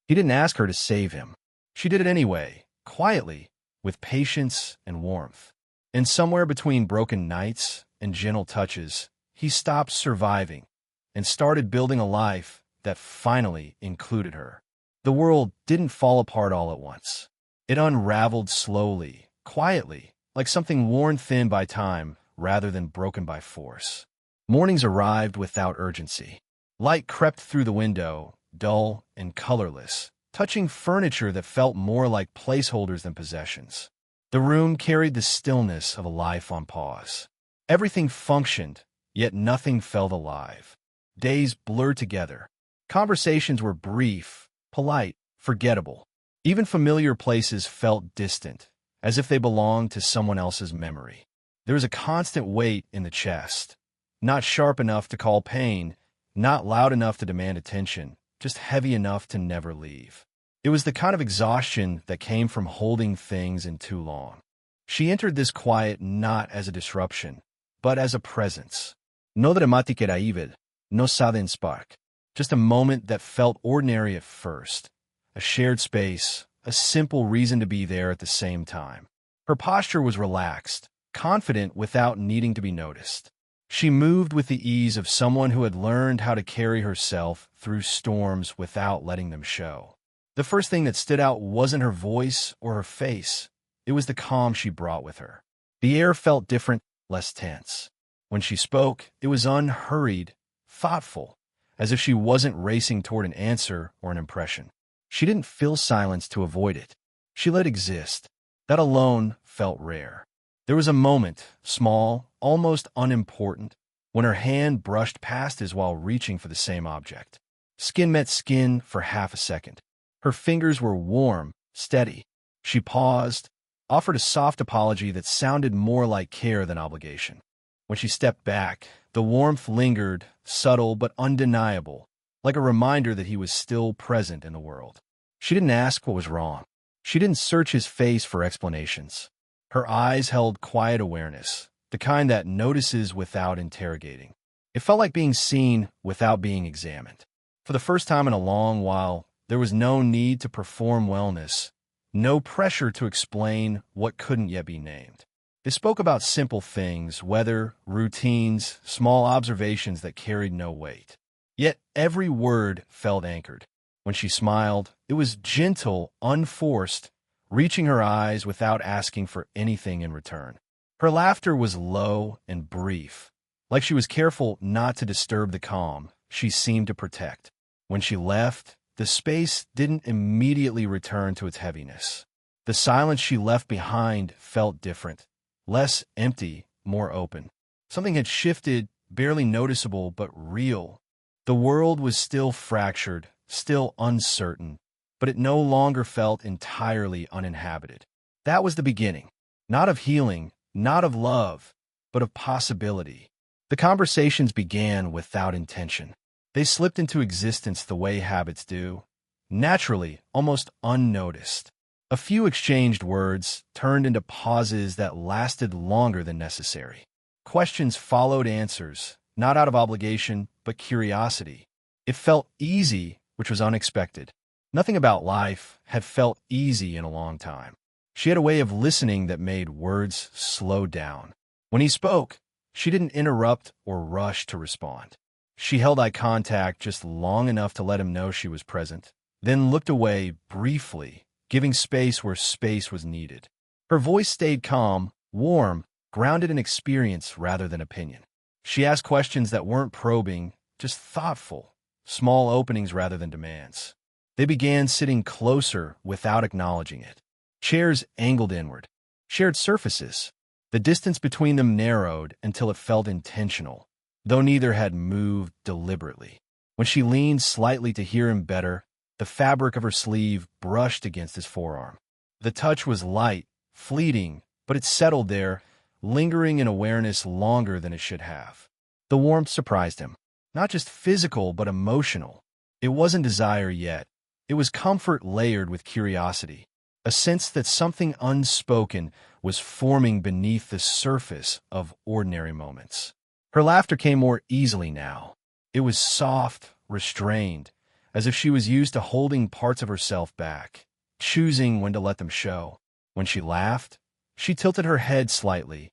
He didn't ask her to save him. She did it anyway, quietly, with patience and warmth. And somewhere between broken nights and gentle touches, he stopped surviving and started building a life that finally included her. The world didn't fall apart all at once. It unraveled slowly, quietly, like something worn thin by time rather than broken by force. Mornings arrived without urgency. Light crept through the window, dull and colorless, touching furniture that felt more like placeholders than possessions. The room carried the stillness of a life on pause. Everything functioned, yet nothing felt alive. Days blurred together. Conversations were brief, polite, forgettable. Even familiar places felt distant, as if they belonged to someone else's memory. There was a constant weight in the chest, not sharp enough to call pain, not loud enough to demand attention, just heavy enough to never leave. It was the kind of exhaustion that came from holding things in too long. She entered this quiet not as a disruption, but as a presence. No dramatic era evil, no sudden spark. Just a moment that felt ordinary at first. A shared space, a simple reason to be there at the same time. Her posture was relaxed, confident without needing to be noticed. She moved with the ease of someone who had learned how to carry herself through storms without letting them show. The first thing that stood out wasn't her voice or her face. It was the calm she brought with her. The air felt different, less tense. When she spoke, it was unhurried, thoughtful, as if she wasn't racing toward an answer or an impression. She didn't fill silence to avoid it. She let it exist. That alone felt rare. There was a moment, small, almost unimportant, when her hand brushed past his while reaching for the same object. Skin met skin for half a second. Her fingers were warm, steady. She paused, offered a soft apology that sounded more like care than obligation. When she stepped back, the warmth lingered, subtle but undeniable, like a reminder that he was still present in the world. She didn't ask what was wrong. She didn't search his face for explanations. Her eyes held quiet awareness, the kind that notices without interrogating. It felt like being seen without being examined. For the first time in a long while, there was no need to perform wellness, no pressure to explain what couldn't yet be named. They spoke about simple things, weather, routines, small observations that carried no weight. Yet every word felt anchored. When she smiled, it was gentle, unforced, reaching her eyes without asking for anything in return. Her laughter was low and brief, like she was careful not to disturb the calm she seemed to protect. When she left, the space didn't immediately return to its heaviness. The silence she left behind felt different, less empty, more open. Something had shifted, barely noticeable but real. The world was still fractured, still uncertain, but it no longer felt entirely uninhabited. That was the beginning, not of healing, not of love, but of possibility. The conversations began without intention. They slipped into existence the way habits do, naturally, almost unnoticed. A few exchanged words turned into pauses that lasted longer than necessary. Questions followed answers, not out of obligation, but curiosity. It felt easy, which was unexpected. Nothing about life had felt easy in a long time. She had a way of listening that made words slow down. When he spoke, she didn't interrupt or rush to respond. She held eye contact just long enough to let him know she was present, then looked away briefly, giving space where space was needed. Her voice stayed calm, warm, grounded in experience rather than opinion. She asked questions that weren't probing, just thoughtful, small openings rather than demands. They began sitting closer without acknowledging it. Chairs angled inward, shared surfaces. The distance between them narrowed until it felt intentional, though neither had moved deliberately. When she leaned slightly to hear him better, the fabric of her sleeve brushed against his forearm. The touch was light, fleeting, but it settled there, lingering in awareness longer than it should have. The warmth surprised him. Not just physical, but emotional. It wasn't desire yet. It was comfort layered with curiosity, a sense that something unspoken was forming beneath the surface of ordinary moments. Her laughter came more easily now. It was soft, restrained, as if she was used to holding parts of herself back, choosing when to let them show. When she laughed, she tilted her head slightly,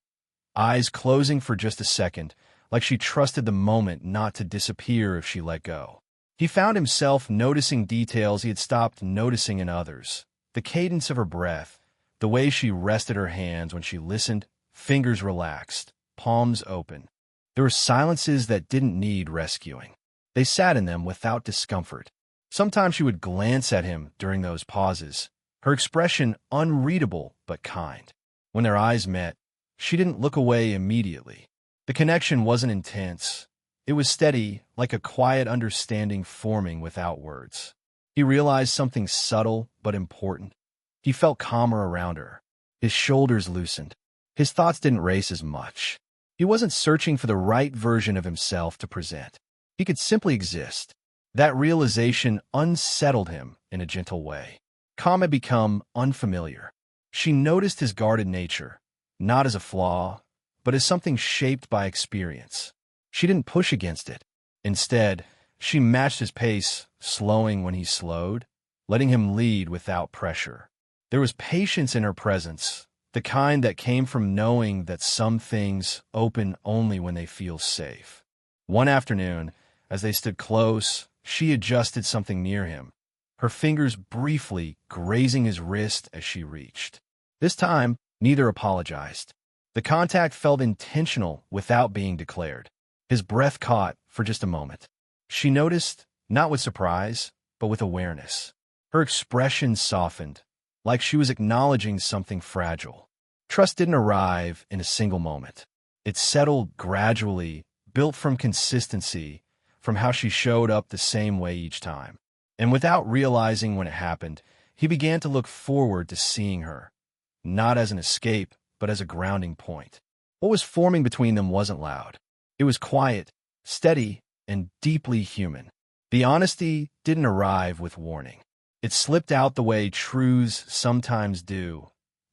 eyes closing for just a second, like she trusted the moment not to disappear if she let go. He found himself noticing details he had stopped noticing in others. The cadence of her breath, the way she rested her hands when she listened, fingers relaxed, palms open. There were silences that didn't need rescuing. They sat in them without discomfort. Sometimes she would glance at him during those pauses, her expression unreadable but kind. When their eyes met, she didn't look away immediately. The connection wasn't intense. It was steady, like a quiet understanding forming without words. He realized something subtle but important. He felt calmer around her. His shoulders loosened. His thoughts didn't race as much. He wasn't searching for the right version of himself to present. He could simply exist. That realization unsettled him in a gentle way. Calm had become unfamiliar. She noticed his guarded nature, not as a flaw, but as something shaped by experience. She didn't push against it. Instead, she matched his pace, slowing when he slowed, letting him lead without pressure. There was patience in her presence, the kind that came from knowing that some things open only when they feel safe. One afternoon, as they stood close, she adjusted something near him, her fingers briefly grazing his wrist as she reached. This time, neither apologized. The contact felt intentional without being declared. His breath caught for just a moment. She noticed, not with surprise, but with awareness. Her expression softened, like she was acknowledging something fragile. Trust didn't arrive in a single moment. It settled gradually, built from consistency, from how she showed up the same way each time. And without realizing when it happened, he began to look forward to seeing her, not as an escape, but as a grounding point. What was forming between them wasn't loud. It was quiet, steady, and deeply human. The honesty didn't arrive with warning. It slipped out the way truths sometimes do,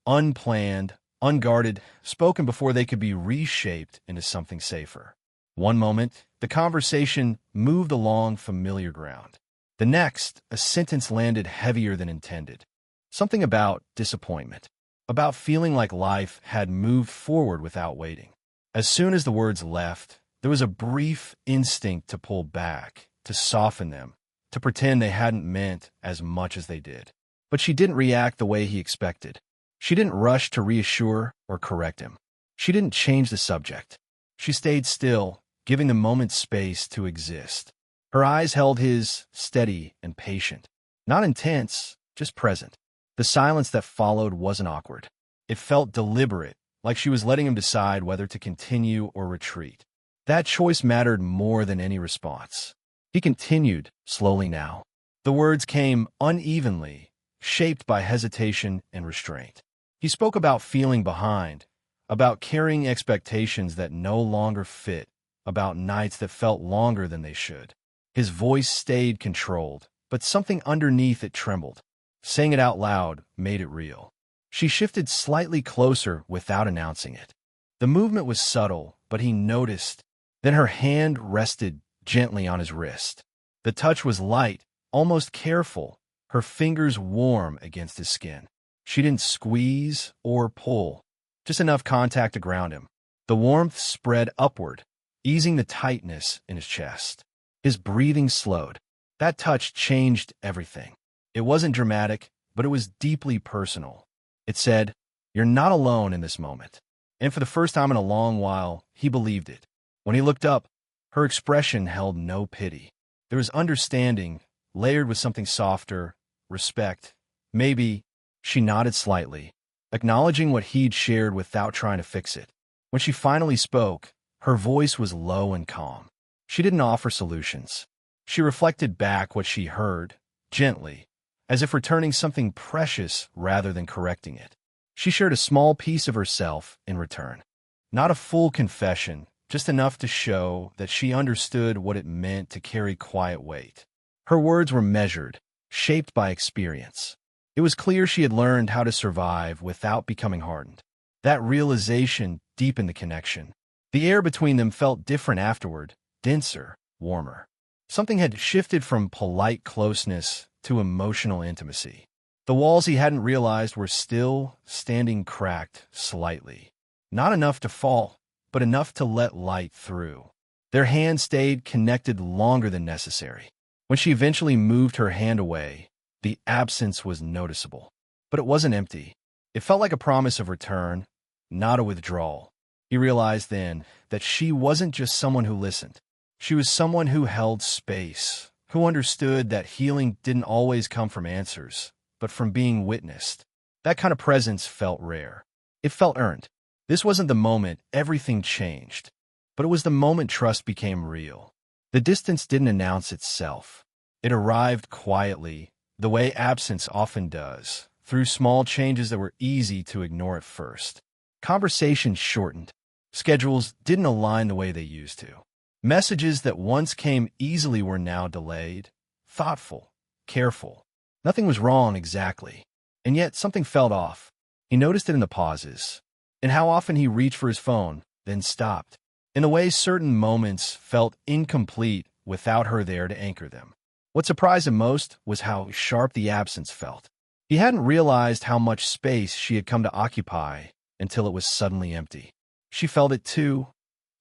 unplanned, unguarded, spoken before they could be reshaped into something safer. One moment, the conversation moved along familiar ground. The next, a sentence landed heavier than intended. Something about disappointment, about feeling like life had moved forward without waiting. As soon as the words left, there was a brief instinct to pull back, to soften them, to pretend they hadn't meant as much as they did. But she didn't react the way he expected. She didn't rush to reassure or correct him. She didn't change the subject. She stayed still, giving the moment space to exist. Her eyes held his, steady and patient. Not intense, just present. The silence that followed wasn't awkward. It felt deliberate, like she was letting him decide whether to continue or retreat. That choice mattered more than any response. He continued, slowly now. The words came unevenly, shaped by hesitation and restraint. He spoke about feeling behind, about carrying expectations that no longer fit, about nights that felt longer than they should. His voice stayed controlled, but something underneath it trembled. Saying it out loud made it real. She shifted slightly closer without announcing it. The movement was subtle, but he noticed. Then her hand rested gently on his wrist. The touch was light, almost careful, her fingers warm against his skin. She didn't squeeze or pull, just enough contact to ground him. The warmth spread upward, easing the tightness in his chest. His breathing slowed. That touch changed everything. It wasn't dramatic, but it was deeply personal. It said, "You're not alone in this moment." And for the first time in a long while, he believed it. When he looked up, her expression held no pity. There was understanding, layered with something softer, respect. Maybe. She nodded slightly, acknowledging what he'd shared without trying to fix it. When she finally spoke, her voice was low and calm. She didn't offer solutions. She reflected back what she heard, gently, as if returning something precious rather than correcting it. She shared a small piece of herself in return. Not a full confession, just enough to show that she understood what it meant to carry quiet weight. Her words were measured, shaped by experience. It was clear she had learned how to survive without becoming hardened. That realization deepened the connection. The air between them felt different afterward, denser, warmer. Something had shifted from polite closeness to emotional intimacy. The walls he hadn't realized were still standing cracked slightly. Not enough to fall, but enough to let light through. Their hands stayed connected longer than necessary. When she eventually moved her hand away, the absence was noticeable. But it wasn't empty. It felt like a promise of return, not a withdrawal. He realized then that she wasn't just someone who listened. She was someone who held space, who understood that healing didn't always come from answers, but from being witnessed. That kind of presence felt rare. It felt earned. This wasn't the moment everything changed, but it was the moment trust became real. The distance didn't announce itself. It arrived quietly, the way absence often does, through small changes that were easy to ignore at first. Conversations shortened. Schedules didn't align the way they used to. Messages that once came easily were now delayed, thoughtful, careful. Nothing was wrong exactly, and yet something felt off. He noticed it in the pauses, in how often he reached for his phone, then stopped, in the way certain moments felt incomplete without her there to anchor them. What surprised him most was how sharp the absence felt. He hadn't realized how much space she had come to occupy until it was suddenly empty. She felt it too,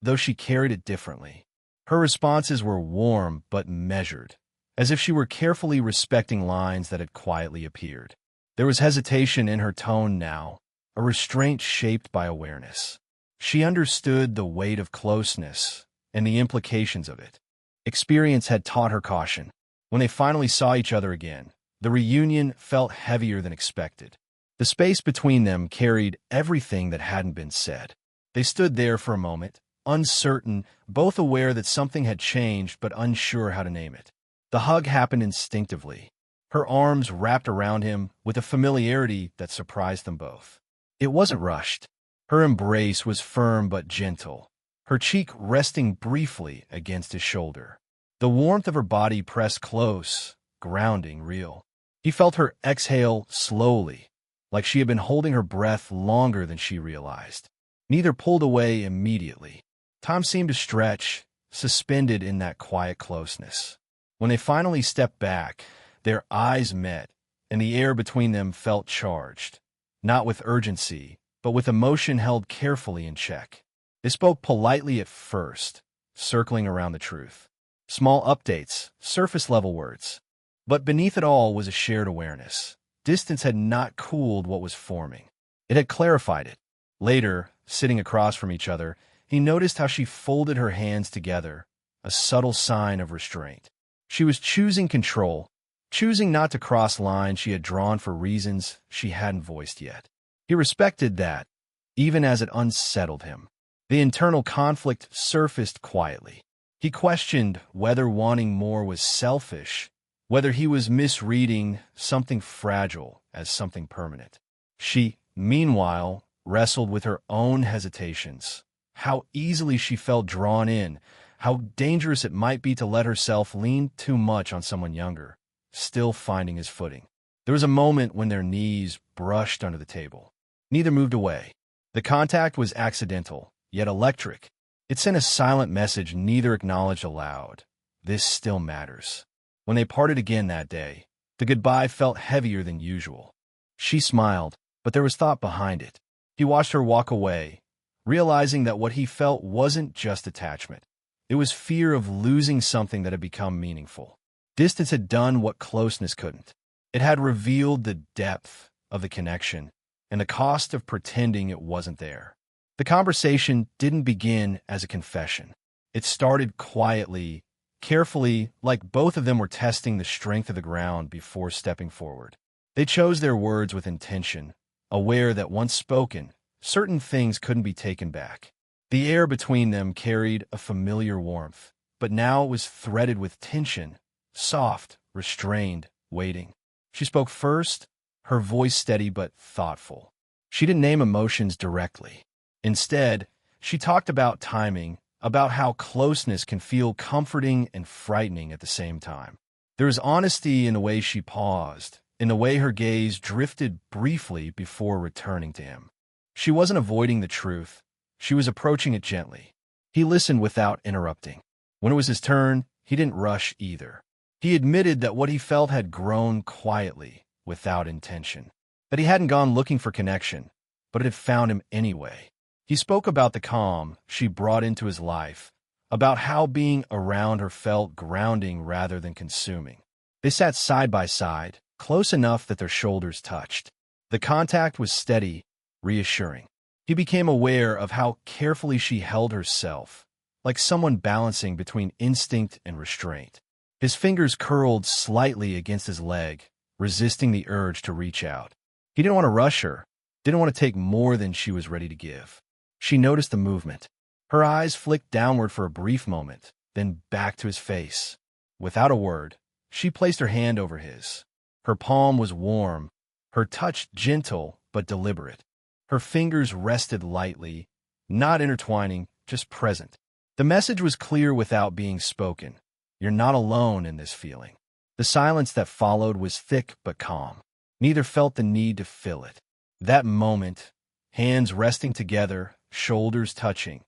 though she carried it differently. Her responses were warm but measured, as if she were carefully respecting lines that had quietly appeared. There was hesitation in her tone now, a restraint shaped by awareness. She understood the weight of closeness and the implications of it. Experience had taught her caution. When they finally saw each other again, the reunion felt heavier than expected. The space between them carried everything that hadn't been said. They stood there for a moment, uncertain, both aware that something had changed but unsure how to name it. The hug happened instinctively. Her arms wrapped around him with a familiarity that surprised them both. It wasn't rushed. Her embrace was firm but gentle, her cheek resting briefly against his shoulder. The warmth of her body pressed close, grounding, real. He felt her exhale slowly, like she had been holding her breath longer than she realized. Neither pulled away immediately. Time seemed to stretch, suspended in that quiet closeness. When they finally stepped back, their eyes met, and the air between them felt charged, not with urgency, but with emotion held carefully in check. They spoke politely at first, circling around the truth. Small updates, surface-level words. But beneath it all was a shared awareness. Distance had not cooled what was forming. It had clarified it. Later, sitting across from each other, he noticed how she folded her hands together, a subtle sign of restraint. She was choosing control, choosing not to cross lines she had drawn for reasons she hadn't voiced yet. He respected that, even as it unsettled him. The internal conflict surfaced quietly. He questioned whether wanting more was selfish, whether he was misreading something fragile as something permanent. She, meanwhile, wrestled with her own hesitations, how easily she felt drawn in, how dangerous it might be to let herself lean too much on someone younger, still finding his footing. There was a moment when their knees brushed under the table. Neither moved away. The contact was accidental, yet electric. It sent a silent message neither acknowledged aloud. This still matters. When they parted again that day, the goodbye felt heavier than usual. She smiled, but there was thought behind it. He watched her walk away, realizing that what he felt wasn't just attachment. It was fear of losing something that had become meaningful. Distance had done what closeness couldn't. It had revealed the depth of the connection and the cost of pretending it wasn't there. The conversation didn't begin as a confession. It started quietly, carefully, like both of them were testing the strength of the ground before stepping forward. They chose their words with intention, aware that once spoken, certain things couldn't be taken back. The air between them carried a familiar warmth, but now it was threaded with tension, soft, restrained, waiting. She spoke first, her voice steady but thoughtful. She didn't name emotions directly. Instead, she talked about timing, about how closeness can feel comforting and frightening at the same time. There was honesty in the way she paused, in the way her gaze drifted briefly before returning to him. She wasn't avoiding the truth. She was approaching it gently. He listened without interrupting. When it was his turn, he didn't rush either. He admitted that what he felt had grown quietly, without intention. That he hadn't gone looking for connection, but it had found him anyway. He spoke about the calm she brought into his life, about how being around her felt grounding rather than consuming. They sat side by side, close enough that their shoulders touched. The contact was steady, reassuring. He became aware of how carefully she held herself, like someone balancing between instinct and restraint. His fingers curled slightly against his leg, resisting the urge to reach out. He didn't want to rush her, didn't want to take more than she was ready to give. She noticed the movement. Her eyes flicked downward for a brief moment, then back to his face. Without a word, she placed her hand over his. Her palm was warm, her touch gentle but deliberate. Her fingers rested lightly, not intertwining, just present. The message was clear without being spoken. You're not alone in this feeling. The silence that followed was thick but calm. Neither felt the need to fill it. That moment, hands resting together, shoulders touching,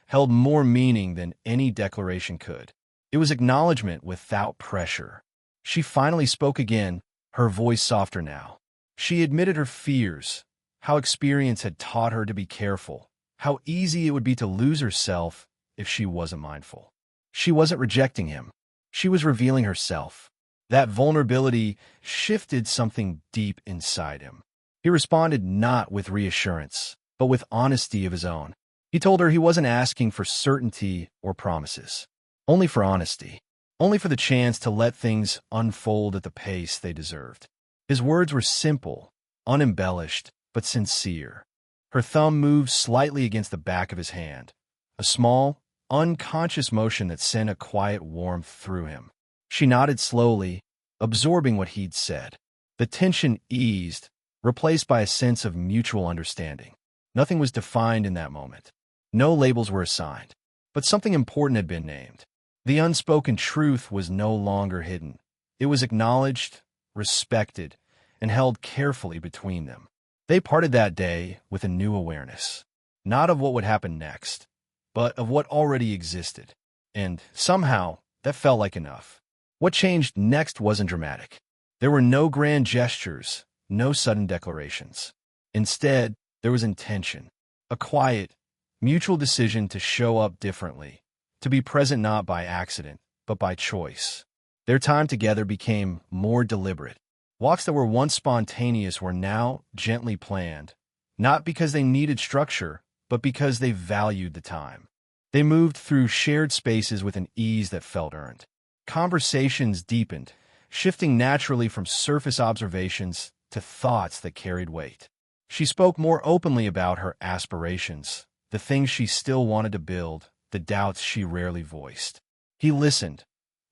held more meaning than any declaration could. It was acknowledgement without pressure. She finally spoke again, her voice softer now. She admitted her fears, how experience had taught her to be careful, how easy it would be to lose herself if she wasn't mindful. She wasn't rejecting him. She was revealing herself. That vulnerability shifted something deep inside him. He responded not with reassurance, but with honesty of his own. He told her he wasn't asking for certainty or promises, only for honesty, only for the chance to let things unfold at the pace they deserved. His words were simple, unembellished, but sincere. Her thumb moved slightly against the back of his hand, a small, unconscious motion that sent a quiet warmth through him. She nodded slowly, absorbing what he'd said. The tension eased, replaced by a sense of mutual understanding. Nothing was defined in that moment. No labels were assigned, but something important had been named. The unspoken truth was no longer hidden. It was acknowledged, respected, and held carefully between them. They parted that day with a new awareness, not of what would happen next, but of what already existed. And somehow, that felt like enough. What changed next wasn't dramatic. There were no grand gestures, no sudden declarations. Instead, there was intention, a quiet, mutual decision to show up differently, to be present not by accident, but by choice. Their time together became more deliberate. Walks that were once spontaneous were now gently planned, not because they needed structure, but because they valued the time. They moved through shared spaces with an ease that felt earned. Conversations deepened, shifting naturally from surface observations to thoughts that carried weight. She spoke more openly about her aspirations, the things she still wanted to build, the doubts she rarely voiced. He listened,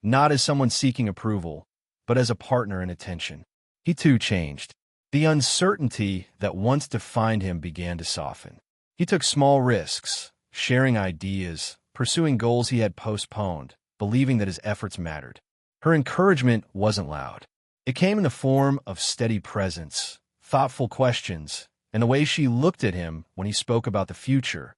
not as someone seeking approval, but as a partner in attention. He too changed. The uncertainty that once defined him began to soften. He took small risks, sharing ideas, pursuing goals he had postponed, believing that his efforts mattered. Her encouragement wasn't loud. It came in the form of steady presence, thoughtful questions, and the way she looked at him when he spoke about the future,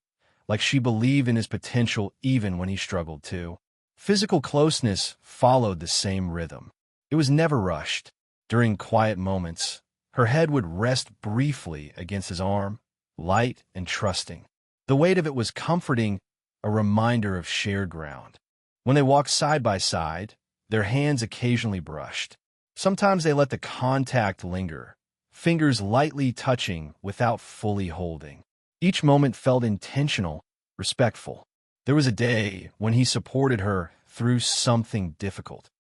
like she believed in his potential even when he struggled too. Physical closeness followed the same rhythm. It was never rushed. During quiet moments, her head would rest briefly against his arm, light and trusting. The weight of it was comforting, a reminder of shared ground. When they walked side by side, their hands occasionally brushed. Sometimes they let the contact linger, fingers lightly touching without fully holding. Each moment felt intentional, respectful. There was a day when he supported her through something difficult,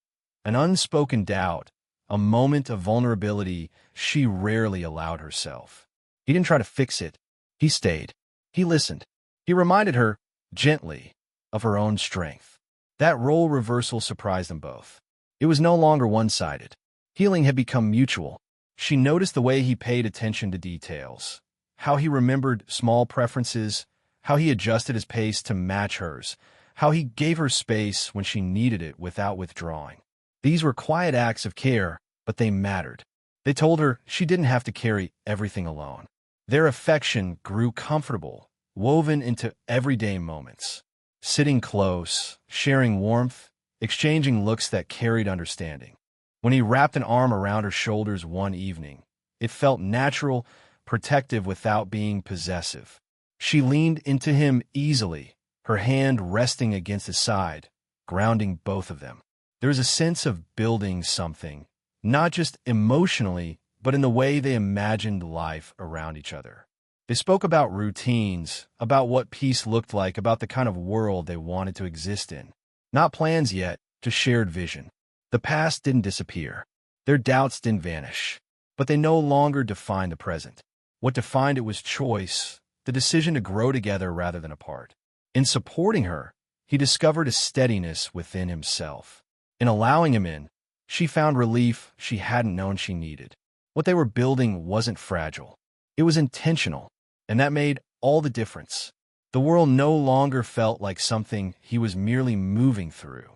an unspoken doubt, a moment of vulnerability she rarely allowed herself. He didn't try to fix it. He stayed. He listened. He reminded her, gently, of her own strength. That role reversal surprised them both. It was no longer one-sided. Healing had become mutual. She noticed the way he paid attention to details, how he remembered small preferences, how he adjusted his pace to match hers, how he gave her space when she needed it without withdrawing. These were quiet acts of care, but they mattered. They told her she didn't have to carry everything alone. Their affection grew comfortable, woven into everyday moments. Sitting close, sharing warmth, exchanging looks that carried understanding. When he wrapped an arm around her shoulders one evening, it felt natural, protective without being possessive. She leaned into him easily, her hand resting against his side, grounding both of them. There was a sense of building something, not just emotionally, but in the way they imagined life around each other. They spoke about routines, about what peace looked like, about the kind of world they wanted to exist in. Not plans yet, just shared vision. The past didn't disappear. Their doubts didn't vanish. But they no longer defined the present. What defined it was choice, the decision to grow together rather than apart. In supporting her, he discovered a steadiness within himself. In allowing him in, she found relief she hadn't known she needed. What they were building wasn't fragile. It was intentional, and that made all the difference. The world no longer felt like something he was merely moving through.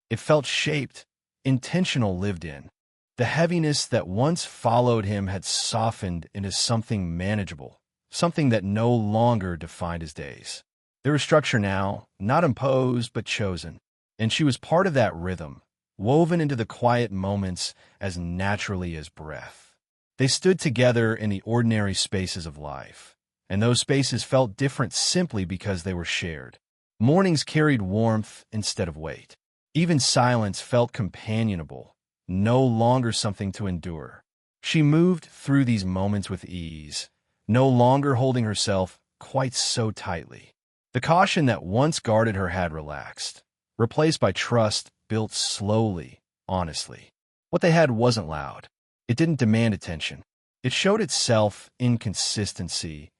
It felt shaped, intentional, lived in. The heaviness that once followed him had softened into something manageable, something that no longer defined his days. There was structure now, not imposed but chosen, and she was part of that rhythm, woven into the quiet moments as naturally as breath. They stood together in the ordinary spaces of life, and those spaces felt different simply because they were shared. Mornings carried warmth instead of weight. Even silence felt companionable, no longer something to endure. She moved through these moments with ease, no longer holding herself quite so tightly. The caution that once guarded her had relaxed, replaced by trust built slowly, honestly. What they had wasn't loud. It didn't demand attention. It showed itself in consistency,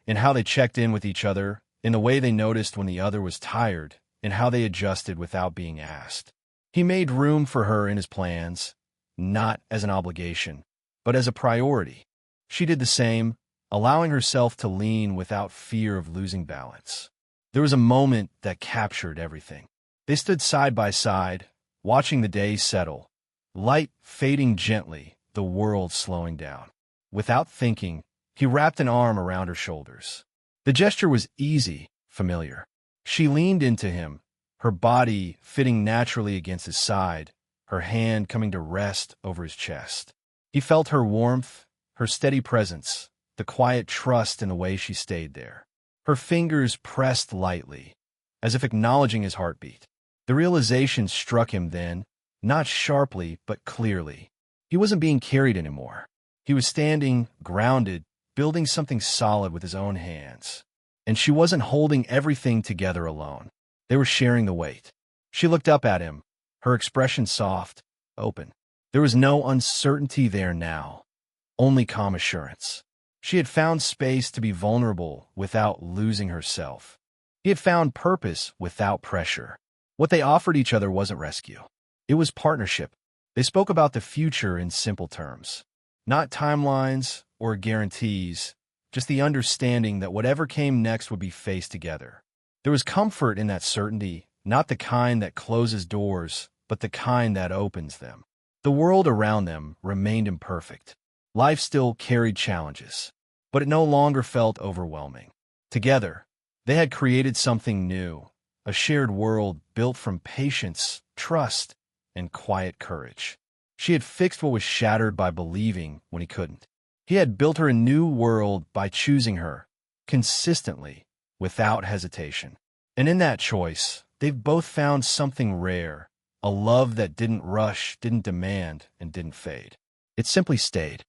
in how they checked in with each other, in the way they noticed when the other was tired, in how they adjusted without being asked. He made room for her in his plans, not as an obligation, but as a priority. She did the same, allowing herself to lean without fear of losing balance. There was a moment that captured everything. They stood side by side, watching the day settle, light fading gently, the world slowing down. Without thinking, he wrapped an arm around her shoulders. The gesture was easy, familiar. She leaned into him, her body fitting naturally against his side, her hand coming to rest over his chest. He felt her warmth, her steady presence, the quiet trust in the way she stayed there. Her fingers pressed lightly, as if acknowledging his heartbeat. The realization struck him then, not sharply but clearly. He wasn't being carried anymore. He was standing, grounded, building something solid with his own hands. And she wasn't holding everything together alone. They were sharing the weight. She looked up at him, her expression soft, open. There was no uncertainty there now, only calm assurance. She had found space to be vulnerable without losing herself. He had found purpose without pressure. What they offered each other wasn't rescue. It was partnership. They spoke about the future in simple terms. Not timelines or guarantees, just the understanding that whatever came next would be faced together. There was comfort in that certainty, not the kind that closes doors, but the kind that opens them. The world around them remained imperfect. Life still carried challenges, but it no longer felt overwhelming. Together, they had created something new, a shared world built from patience, trust, and quiet courage. She had fixed what was shattered by believing when he couldn't. He had built her a new world by choosing her, consistently, without hesitation. And in that choice, they've both found something rare, a love that didn't rush, didn't demand, and didn't fade. It simply stayed.